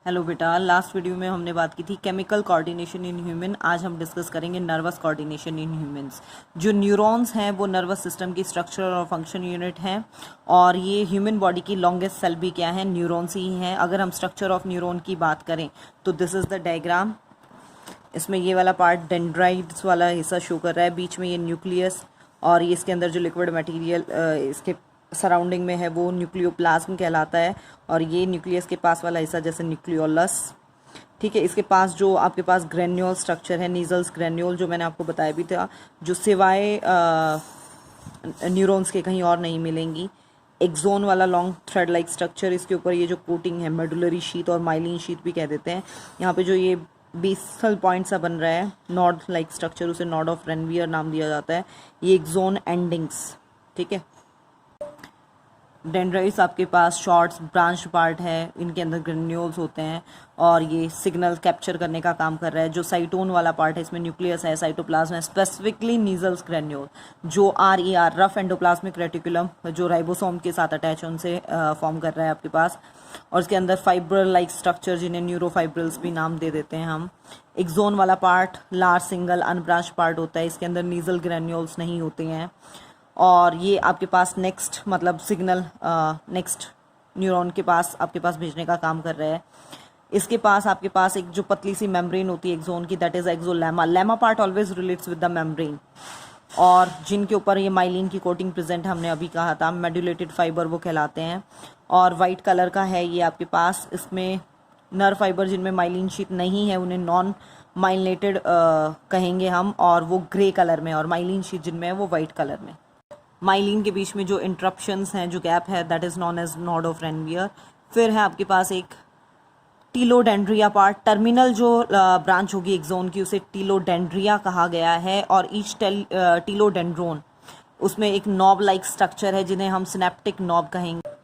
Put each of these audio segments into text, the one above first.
Hello बेटा, last video में हमने बात की थी केमिकल कोऑर्डिनेशन इन ह्यूमन। आज हम डिस्कस करेंगे नर्वस कोऑर्डिनेशन इन ह्यूमंस। जो न्यूरॉन्स हैं वो नर्वस सिस्टम की स्ट्रक्चर और फंक्शन यूनिट हैं, और ये ह्यूमन बॉडी की लॉन्गेस्ट सेल भी क्या है, न्यूरॉन्स ही हैं। अगर हम स्ट्रक्चर ऑफ न्यूरॉन की बात करें तो दिस इज़ द डायग्राम। इसमें ये वाला पार्ट डेंड्राइट्स वाला हिस्सा शो कर रहा है, बीच में ये न्यूक्लियस, और ये इसके अंदर जो लिक्विड मटेरियल इसके सराउंडिंग में है वो न्यूक्लियोप्लाज्म कहलाता है। और ये न्यूक्लियस के पास वाला हिस्सा जैसे न्यूक्लियोलस, ठीक है। इसके पास जो आपके पास ग्रेन्यूल स्ट्रक्चर है, नीजल्स ग्रेन्यूल, जो मैंने आपको बताया भी था, जो सिवाय न्यूरॉन्स के कहीं और नहीं मिलेंगी। एक्सोन वाला लॉन्ग थ्रेड लाइक स्ट्रक्चर, इसके ऊपर ये जो कोटिंग है मेडुलरी शीथ और माइलिन शीथ भी कह देते हैं। यहाँ पे जो ये बेसल पॉइंट सा बन रहा है नॉड लाइक स्ट्रक्चर, उसे नॉड ऑफ रेनवियर नाम दिया जाता है। ये एक्सोन एंडिंग्स, ठीक है। डेंड्राइट्स आपके पास शॉर्ट्स ब्रांच पार्ट है, इनके अंदर ग्रेन्यूल्स होते हैं और ये सिग्नल कैप्चर करने का काम कर रहा है। जो साइटोन वाला पार्ट है, इसमें न्यूक्लियस है, साइटोप्लाज्म है, स्पेसिफिकली नीजल्स ग्रेन्यूल, जो RER रफ एंडोप्लाज्मिक रेटिकुलम जो राइबोसोम के साथ अटैच है उनसे फॉर्म कर रहा है आपके पास। और इसके अंदर फाइब्रल लाइक स्ट्रक्चर, जिन्हें न्यूरोफाइब्रल्स भी नाम दे देते हैं हम। एक्सोन वाला part large single unbranch part होता है, इसके अंदर नीजल ग्रेन्यूल्स नहीं होते हैं। और ये आपके पास नेक्स्ट मतलब सिग्नल नेक्स्ट न्यूरॉन के पास आपके पास भेजने का काम कर रहा है। इसके पास आपके पास एक जो पतली सी मेम्ब्रेन होती है एक्सोन की, that is axolemma. Lemma part always relates with the membrane, और जिनके ऊपर ये माइलिन की कोटिंग प्रेजेंट हमने अभी कहा था, मेडुलेटेड फाइबर वो कहलाते हैं। और वाइट कलर का है ये आपके पास। इसमें नर्व फाइबर जिनमें माइलिन शीट नहीं है उन्हें नॉन माइलिनेटेड कहेंगे हम, और वो ग्रे कलर में, और माइलिन शीट जिनमें है वो वाइट कलर में। माइलिन के बीच में जो इंटरप्शंस हैं, जो गैप है, that is known as node of Ranvier. फिर है आपके पास एक टीलोडेंड्रिया पार्ट। टर्मिनल जो ब्रांच होगी एक्सोन की उसे टीलोडेंड्रिया कहा गया है, और ईच टीलोडेंड्रोन उसमें एक नॉब लाइक स्ट्रक्चर है जिन्हें हम सिनेप्टिक नॉब कहेंगे।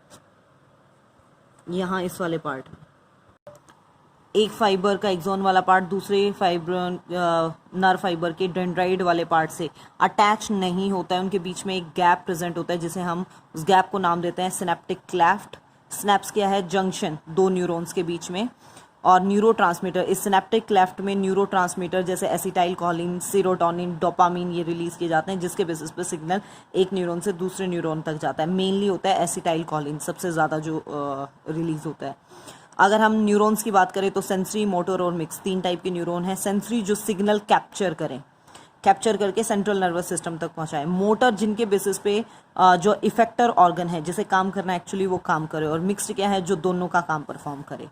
यहाँ इस वाले पार्ट में एक फाइबर का एक्सोन वाला पार्ट दूसरे फाइबर नर्व फाइबर के डेंड्राइड वाले पार्ट से अटैच नहीं होता है, उनके बीच में एक गैप प्रेजेंट होता है जिसे हम उस गैप को नाम देते हैं सिनेप्टिक क्लेफ्ट। स्नैप्स क्या है, जंक्शन दो न्यूरॉन्स के बीच में। और न्यूरोट्रांसमीटर, इस सिनेप्टिक क्लेफ्ट में न्यूरोट्रांसमीटर जैसे एसिटाइल कोलिन, सीरोटोनिन, डोपामीन ये रिलीज किए जाते हैं, जिसके बेसिस पे सिग्नल एक न्यूरॉन से दूसरे न्यूरॉन तक जाता है। मेनली होता है एसिटाइल कोलिन सबसे ज़्यादा जो रिलीज होता है। अगर हम न्यूरॉन्स की बात करें तो सेंसरी, मोटर और मिक्स, तीन टाइप के न्यूरॉन हैं। सेंसरी जो सिग्नल कैप्चर करें, कैप्चर करके सेंट्रल नर्वस सिस्टम तक पहुंचाए। मोटर जिनके बेसिस पे जो इफेक्टर ऑर्गन है जिसे काम करना एक्चुअली वो काम करे। और मिक्स्ड क्या है, जो दोनों का काम परफॉर्म करे।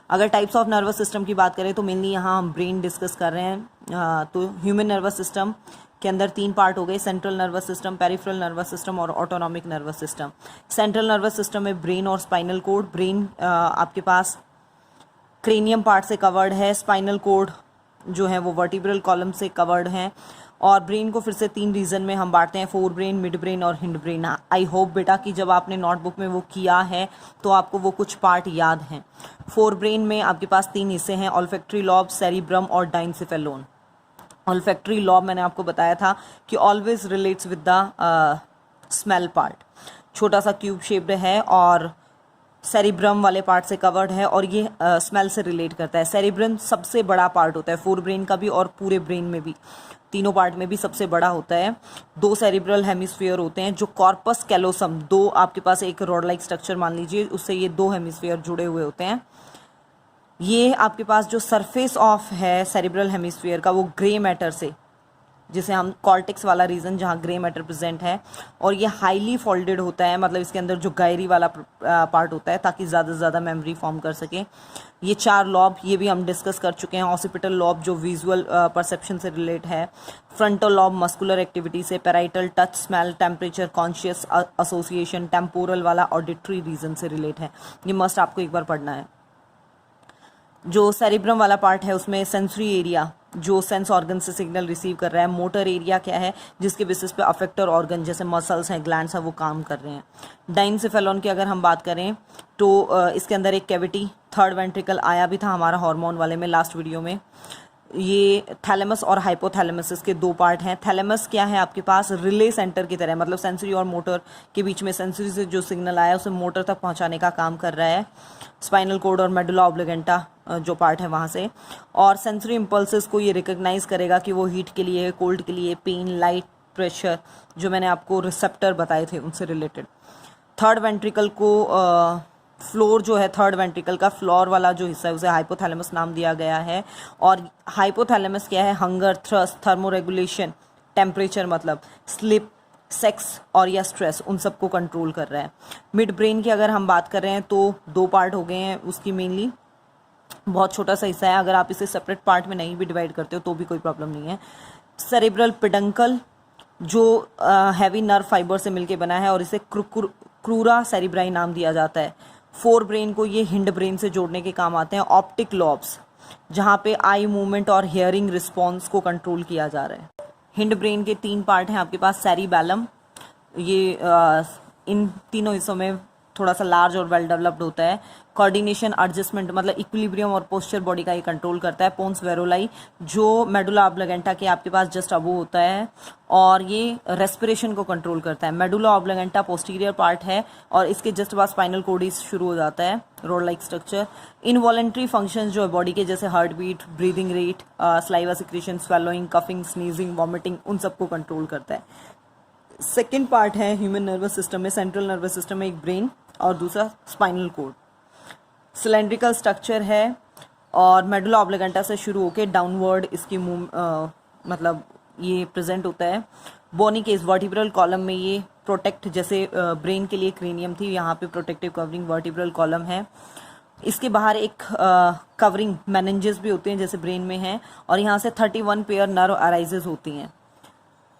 अगर टाइप्स ऑफ नर्वस सिस्टम की बात करें तो मेनली यहाँ हम ब्रेन डिस्कस कर रहे हैं। तो ह्यूमन नर्वस सिस्टम के अंदर तीन पार्ट हो गए, central nervous system, peripheral nervous system और autonomic nervous system. Central nervous system में ब्रेन और स्पाइनल कोड। ब्रेन आपके पास क्रेनियम पार्ट से कवर्ड है, स्पाइनल कोड जो है वो वर्टिब्रल कॉलम से कवर्ड हैं। और ब्रेन को फिर से तीन रीजन में हम बांटते हैं, फोर ब्रेन, मिड ब्रेन और हिंड ब्रेन। आई होप बेटा कि जब आपने नोटबुक में वो किया है तो आपको वो कुछ पार्ट याद हैं। फोर ब्रेन में आपके पास तीन हिस्से हैं, ऑल्फैक्टरी लॉब, सेरिब्रम और डाइनसेफेलोन। ऑल्फैक्टरी लॉब मैंने आपको बताया था कि always relates with the smell part, छोटा सा क्यूब शेप्ड है और सेरिब्रम वाले पार्ट से कवर्ड है, और ये स्मेल से रिलेट करता है। सेरिब्रम सबसे बड़ा पार्ट होता है फोर ब्रेन का भी, और पूरे ब्रेन में भी, तीनों पार्ट में भी सबसे बड़ा होता है। दो सेरिब्रल हेमिस्फीयर होते हैं, जो कॉर्पस कैलोसम, दो आपके पास एक रॉड लाइक स्ट्रक्चर मान लीजिए, उससे ये दो हेमिस्फीयर जुड़े हुए होते हैं। ये आपके पास जो सरफेस ऑफ है सेरिब्रल हेमिस्फीयर का वो ग्रे मैटर से, जिसे हम कॉर्टेक्स वाला रीजन जहाँ ग्रे मैटर प्रेजेंट है, और ये हाईली फोल्डेड होता है, मतलब इसके अंदर जो गायरी वाला पार्ट होता है ताकि ज़्यादा से ज़्यादा मेमोरी फॉर्म कर सके। ये चार लॉब ये भी हम डिस्कस कर चुके हैं। ऑसिपिटल लॉब जो विजुअल परसेप्शन से रिलेट है, फ्रंटल लॉब मस्कुलर एक्टिविटी से, parietal touch, smell, temperature, conscious association, temporal वाला ऑडिटरी रीजन से रिलेट है। ये मस्ट आपको एक बार पढ़ना है। जो सेरिब्रम वाला पार्ट है उसमें सेंसरी एरिया जो सेंस ऑर्गन से सिग्नल रिसीव कर रहा है। मोटर एरिया क्या है, जिसके बेसिस पे अफेक्टर ऑर्गन जैसे मसल्स हैं, ग्लैंड्स हैं, वो काम कर रहे हैं। डाइनसेफेलोन की अगर हम बात करें तो इसके अंदर एक कैविटी, थर्ड वेंट्रिकल आया भी था हमारा हार्मोन वाले में लास्ट वीडियो में। ये थैलेमस और हाइपोथैलेमस इसके दो पार्ट हैं। थैलेमस क्या है आपके पास, रिले सेंटर की तरह, मतलब सेंसरी और मोटर के बीच में सेंसरी से जो सिग्नल आया उसे मोटर तक पहुंचाने का काम कर रहा है। स्पाइनल कोड और मेडुला ऑब्लिगेंटा जो पार्ट है वहाँ से, और सेंसरी इम्पल्सेस को ये रिकग्नाइज करेगा कि वो हीट के लिए, कोल्ड के लिए, पेन, लाइट, प्रेशर, जो मैंने आपको रिसेप्टर बताए थे उनसे रिलेटेड। थर्ड वेंट्रिकल को फ्लोर जो है, थर्ड वेंट्रिकल का फ्लोर वाला जो हिस्सा है उसे हाइपोथैलेमस नाम दिया गया है। और हाइपोथैलेमस क्या है, हंगर, थ्रस्ट, थर्मोरेगुलेशन, टेम्परेचर मतलब स्लिप, सेक्स और या स्ट्रेस, उन सबको कंट्रोल कर रहा है। मिड ब्रेन की अगर हम बात कर रहे हैं तो दो पार्ट हो गए हैं उसकी, मेनली बहुत छोटा सा हिस्सा है, अगर आप इसे सेपरेट पार्ट में नहीं भी डिवाइड करते हो तो भी कोई प्रॉब्लम नहीं है। सेरेब्रल पेडंकल जो हैवी नर्व फाइबर से मिलके बना है और इसे क्रूरा सेरिब्राई नाम दिया जाता है। फोर ब्रेन को ये हिंड ब्रेन से जोड़ने के काम आते हैं। ऑप्टिक लॉब्स जहाँ पे आई मूवमेंट और हियरिंग रिस्पॉन्स को कंट्रोल किया जा रहा है। हिंड ब्रेन के तीन पार्ट हैं आपके पास। सेरिबैलम, ये इन तीनों हिस्सों में थोड़ा सा लार्ज और वेल डेवलप्ड होता है। कोऑर्डिनेशन, एडजस्टमेंट मतलब इक्विलिब्रियम और पोस्चर बॉडी का ये कंट्रोल करता है। पोन्स वेरोलाई जो मेडुला ऑब्लिगेंटा के आपके पास जस्ट अबो होता है और ये रेस्पिरेशन को कंट्रोल करता है। मेडुला ऑब्लिगेंटा पोस्टीरियर पार्ट है और इसके जस्ट बाद स्पाइनल कोड शुरू हो जाता है, rod like structure. Involuntary functions जो है बॉडी के, जैसे heart beat, breathing rate, saliva secretion, swallowing, coughing, sneezing, vomiting, उन सबको कंट्रोल करता है। सेकेंड पार्ट है ह्यूमन नर्वस सिस्टम में, सेंट्रल नर्वस सिस्टम में एक ब्रेन और दूसरा स्पाइनल कोड। सिलेंड्रिकल स्ट्रक्चर है और मेडुला ऑब्लिगेंटा से शुरू होकर डाउनवर्ड इसकी मतलब ये प्रेजेंट होता है। बोनी केस, वर्टिब्रल कॉलम में ये प्रोटेक्ट, जैसे ब्रेन के लिए क्रेनियम थी, यहाँ पे प्रोटेक्टिव कवरिंग वर्टिब्रल कॉलम है। इसके बाहर एक कवरिंग मेनिंजेस भी होते हैं जैसे ब्रेन में है, और यहाँ से 31 पेयर नर्व अराइजेस होती हैं।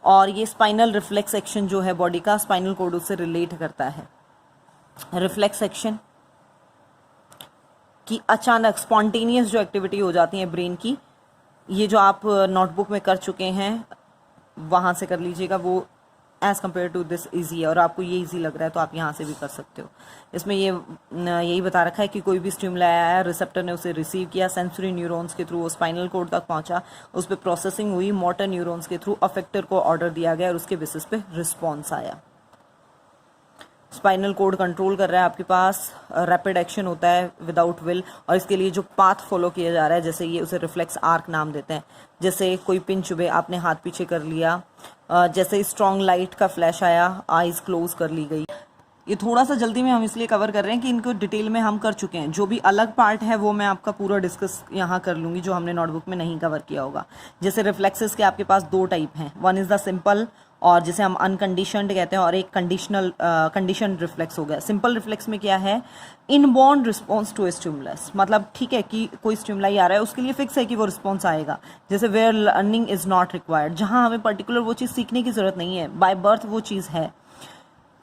और ये स्पाइनल रिफ्लेक्स एक्शन जो है बॉडी का, स्पाइनल कोड उससे रिलेट करता है। रिफ्लेक्स एक्शन की अचानक स्पॉन्टेनियस जो एक्टिविटी हो जाती है ब्रेन की, ये जो आप नोटबुक में कर चुके हैं वहाँ से कर लीजिएगा, वो as compare to this easy है। और आपको ये ईजी लग रहा है तो आप यहाँ से भी कर सकते हो। इसमें ये यही बता रखा है कि कोई भी स्टिमुलाई आया, रिसेप्टर ने उसे रिसीव किया, सेंसरी न्यूरॉन्स के थ्रू वो स्पाइनल कोड तक पहुँचा, उस पर प्रोसेसिंग हुई, मोटर न्यूरॉन्स के थ्रू अफेक्टर को ऑर्डर दिया गया और उसके बेसिस पे रिस्पॉन्स आया। स्पाइनल कोड कंट्रोल कर रहा है आपके पास, रैपिड एक्शन होता है विदाउट विल, और इसके लिए जो पाथ फॉलो किया जा रहा है, जैसे ये उसे रिफ्लेक्स आर्क नाम देते हैं। जैसे कोई पिन चुभे, आपने हाथ पीछे कर लिया, जैसे स्ट्रॉन्ग लाइट का फ्लैश आया, आईज क्लोज कर ली गई। ये थोड़ा सा जल्दी में हम इसलिए कवर कर रहे हैं कि इनको डिटेल में हम कर चुके हैं। जो भी अलग पार्ट है वो मैं आपका पूरा डिस्कस यहाँ कर लूँगी जो हमने नोटबुक में नहीं कवर किया होगा। जैसे रिफ्लेक्सेस के आपके पास दो टाइप हैं, वन इज़ द सिंपल और जिसे हम अनकंडीशनड कहते हैं, और एक कंडीशन रिफ्लेक्स हो गया। सिंपल रिफ्लेक्स में क्या है, inborn response to a stimulus, मतलब ठीक है कि कोई स्टिमुलाई आ रहा है उसके लिए फिक्स है कि वो रिस्पॉन्स आएगा। जैसे where learning is not required, जहाँ हमें पर्टिकुलर वो चीज़ सीखने की जरूरत नहीं है, बाय बर्थ वो चीज़ है।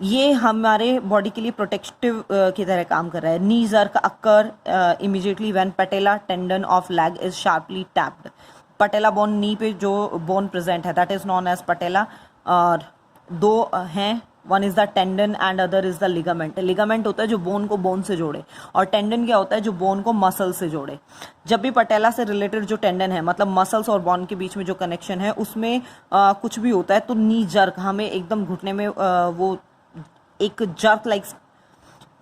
ये हमारे बॉडी के लिए प्रोटेक्टिव की तरह काम कर रहा है। Knee jerk occur immediately when patella tendon of leg is sharply tapped. Patella bone, knee पे जो बोन प्रेजेंट है that is known as patella, और दो हैं, one is the tendon and other is the ligament. Ligament होता है जो bone को बोन से जोड़े, और टेंडन क्या होता है जो बोन को मसल से जोड़े। जब भी पटेला से रिलेटेड जो टेंडन है, मतलब मसल्स और बोन के बीच में जो कनेक्शन है, उसमें कुछ भी होता है तो नी जर्क, हमें एकदम घुटने में वो एक जर्क लाइक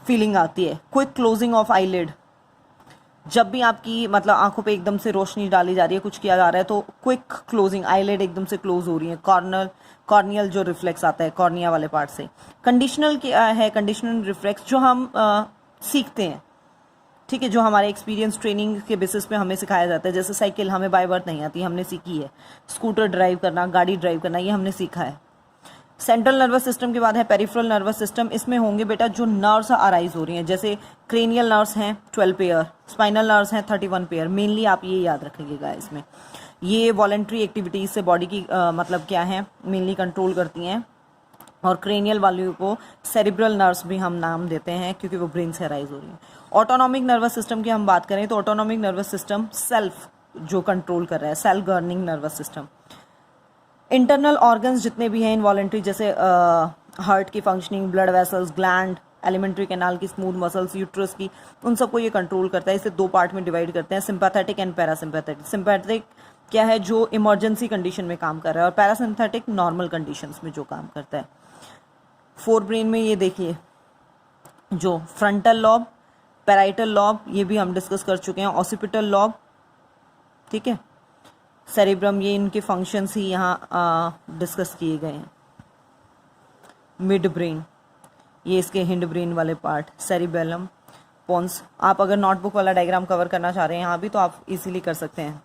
फीलिंग आती है। क्विक क्लोजिंग ऑफ आईलिड, जब भी आपकी मतलब आंखों पे एकदम से रोशनी डाली जा रही है, कुछ किया जा रहा है, तो क्विक क्लोजिंग, आईलिड एकदम से क्लोज हो रही है। कॉर्नियल जो रिफ्लेक्स आता है कॉर्निया वाले पार्ट से। कंडीशनल क्या है, कंडीशनल रिफ्लेक्स जो हम सीखते हैं, ठीक है, जो हमारे एक्सपीरियंस ट्रेनिंग के बेसिस पे हमें सिखाया जाता है। जैसे साइकिल हमें बाय बर्थ नहीं आती, हमने सीखी है। स्कूटर ड्राइव करना, गाड़ी ड्राइव करना, ये हमने सीखा है। सेंट्रल नर्वस सिस्टम के बाद है पेरिफेरल नर्वस सिस्टम। इसमें होंगे बेटा जो नर्व्स अराइज हो रही हैं, जैसे क्रेनियल नर्व्स हैं 12 पेयर, स्पाइनल नर्व्स हैं 31 पेयर। मेनली आप ये याद रखिएगा इसमें। ये वॉलेंट्री एक्टिविटीज से बॉडी की मतलब क्या है, मेनली कंट्रोल करती हैं। और क्रेनियल वाली को सेरिब्रल नर्व्स भी हम नाम देते हैं क्योंकि वो ब्रेन से अराइज हो रही हैं। ऑटोनॉमिक नर्वस सिस्टम की हम बात करें तो ऑटोनॉमिक नर्वस सिस्टम सेल्फ जो कंट्रोल कर रहा है, self governing nervous system. Internal organs जितने भी हैं इनवॉलेंट्री, जैसे हार्ट की functioning, blood vessels, gland, alimentary canal की, स्मूथ मसल्स, यूट्रस की, उन सबको ये कंट्रोल करता है। इसे 2 पार्ट में डिवाइड करते हैं, सिंपैथेटिक एंड पैरासिम्पैथेटिक। सिंपैथेटिक क्या है, जो इमरजेंसी कंडीशन में काम कर रहा है, और पैरासिम्पैथेटिक नॉर्मल कंडीशंस में जो काम करता है। फोर ब्रेन में ये देखिए, जो फ्रंटल लॉब, पैराइटल लॉब, ये भी हम डिस्कस कर चुके हैं, ऑसिपिटल लॉब, ठीक है, सेरेब्रम, ये इनके फंक्शंस ही यहाँ डिस्कस किए गए हैं। मिड ब्रेन, ये इसके हिंड ब्रेन वाले पार्ट, सेरिबेलम, पोन्स। आप अगर नोटबुक वाला डायग्राम कवर करना चाह रहे हैं यहाँ भी तो आप इजीली कर सकते हैं।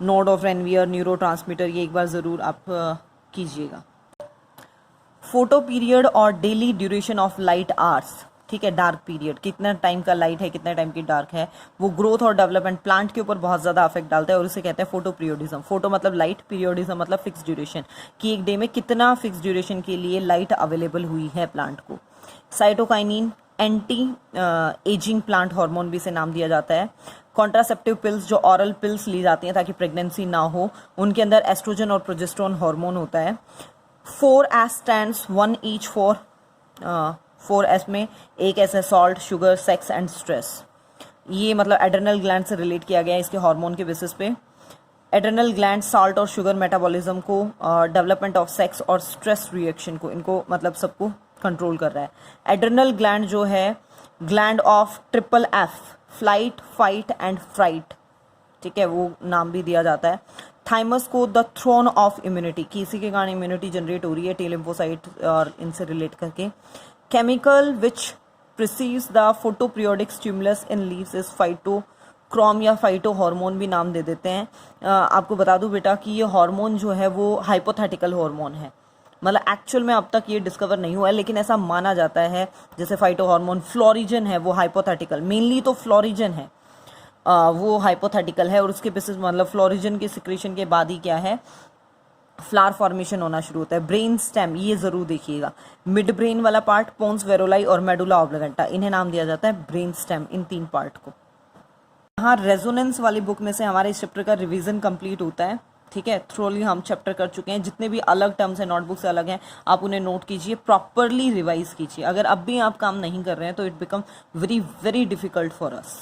नोड ऑफ रेनवियर, न्यूरोट्रांसमीटर, ये एक बार ज़रूर आप कीजिएगा। फोटो पीरियड और daily duration of light hours, ठीक है, डार्क पीरियड, कितना टाइम का लाइट है, कितना टाइम की डार्क है, वो ग्रोथ और डेवलपमेंट प्लांट के ऊपर बहुत ज़्यादा अफेक्ट डालता है, और उसे कहते हैं फोटो पीरियोडिज्म। फोटो मतलब लाइट, पीरियोडिज्म मतलब फिक्स ड्यूरेशन, कि एक डे में कितना फिक्स ड्यूरेशन के लिए लाइट अवेलेबल हुई है प्लांट को। Cytokinin, anti ageing plant hormone भी इसे नाम दिया जाता है। कॉन्ट्रासेप्टिव पिल्स, जो ऑरल पिल्स ली जाती हैं ताकि प्रेगनेंसी ना हो, उनके अंदर एस्ट्रोजन और प्रोजेस्टेरोन हार्मोन होता है। 4S stands 1 each for 4S में एक ऐसा salt, sugar, sex and stress. ये मतलब एड्रेनल ग्लैंड से रिलेट किया गया है इसके हार्मोन के बेसिस पे। एड्रेनल ग्लैंड साल्ट और शुगर मेटाबॉलिज्म को, डेवलपमेंट ऑफ सेक्स और स्ट्रेस रिएक्शन को, इनको मतलब सबको कंट्रोल कर रहा है। एड्रेनल ग्लैंड जो है gland of FFF, flight, fight and fright, ठीक है, वो नाम भी दिया जाता है। थाइमस को द थ्रोन ऑफ इम्यूनिटी, कि इसी के कारण इम्यूनिटी जनरेट हो रही है, टी लिम्फोसाइट और इनसे रिलेट करके। Chemical which perceives the photoperiodic stimulus in leaves is phytochrome या फाइटो हार्मोन भी नाम दे देते हैं। आपको बता दूं बेटा कि ये हार्मोन जो है वो हाइपोथेटिकल हार्मोन है, मतलब एक्चुअल में अब तक ये डिस्कवर नहीं हुआ है, लेकिन ऐसा माना जाता है। जैसे फाइटो हार्मोन, फ्लोरिजन है वो हाइपोथेटिकल, मेनली तो फ्लोरिजन है, वो हाइपोथेटिकल है, और उसके बेसिस मतलब फ्लोरिजन के सिक्रेशन के बाद ही क्या है, फ्लावर फॉर्मेशन होना शुरू होता है। ब्रेन स्टेम, ये जरूर देखिएगा, मिड ब्रेन वाला पार्ट, पोन्स वेरोलाई और मेडुला ऑब्लिगेंटा, इन्हें नाम दिया जाता है ब्रेन स्टेम, इन 3 पार्ट को। यहाँ रेजोनेंस वाली बुक में से हमारे इस चैप्टर का रिवीजन कंप्लीट होता है, ठीक है। थ्रोली हम चैप्टर कर चुके हैं, जितने भी अलग टर्म्स हैं नोटबुक से अलग हैं, आप उन्हें नोट कीजिए, प्रॉपरली रिवाइज कीजिए। अगर अब भी आप काम नहीं कर रहे हैं तो it become very very difficult for us.